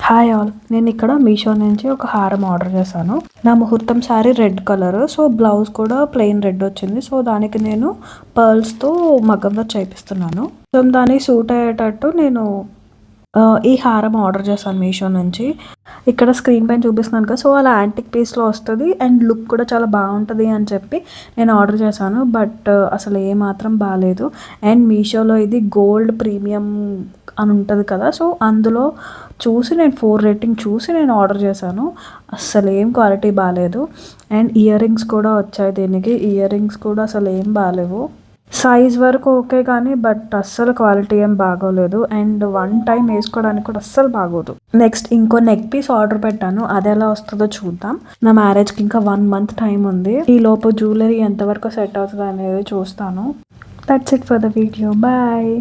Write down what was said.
Hi all, నేను ఇక్కడ మీషో నుంచి ఒక హారం ఆర్డర్ చేశాను. నా ముహూర్తం sari red colour, so blouse కూడా ప్లెయిన్ రెడ్ వచ్చింది. సో దానికి నేను పర్ల్స్తో మగ్గం వర్క్ చేపిస్తున్నాను. సో దానికి సూట్ అయ్యేటట్టు నేను ఈ హారం ఆర్డర్ చేశాను మీషో నుంచి. ఇక్కడ స్క్రీన్ పైన చూపిస్తున్నాను కదా, సో అలా యాంటిక్ పీస్లో వస్తుంది అండ్ లుక్ కూడా చాలా బాగుంటుంది అని చెప్పి నేను ఆర్డర్ చేశాను. బట్ అసలు ఏమాత్రం బాగాలేదు. అండ్ మీషోలో ఇది గోల్డ్ ప్రీమియం అని ఉంటుంది కదా, సో అందులో చూసి నేను 4 రేటింగ్ చూసి నేను ఆర్డర్ చేశాను. అస్సలు ఏం క్వాలిటీ బాగాలేదు. అండ్ ఇయర్ రింగ్స్ కూడా వచ్చాయి దీనికి. ఇయర్ రింగ్స్ కూడా అసలు ఏం బాగాలేవు. సైజ్ వరకు ఓకే కానీ బట్ అస్సలు క్వాలిటీ ఏం బాగోలేదు. అండ్ 1 టైం వేసుకోవడానికి కూడా అస్సలు బాగోదు. నెక్స్ట్ ఇంకో నెక్ పీస్ ఆర్డర్ పెట్టాను, అది ఎలా వస్తుందో చూద్దాం. నా మ్యారేజ్కి ఇంకా 1 మంత్ టైం ఉంది. ఈ లోపు జ్యువెలరీ ఎంతవరకు సెట్ అవుతుంది అనేది చూస్తాను. That's it for the video. Bye.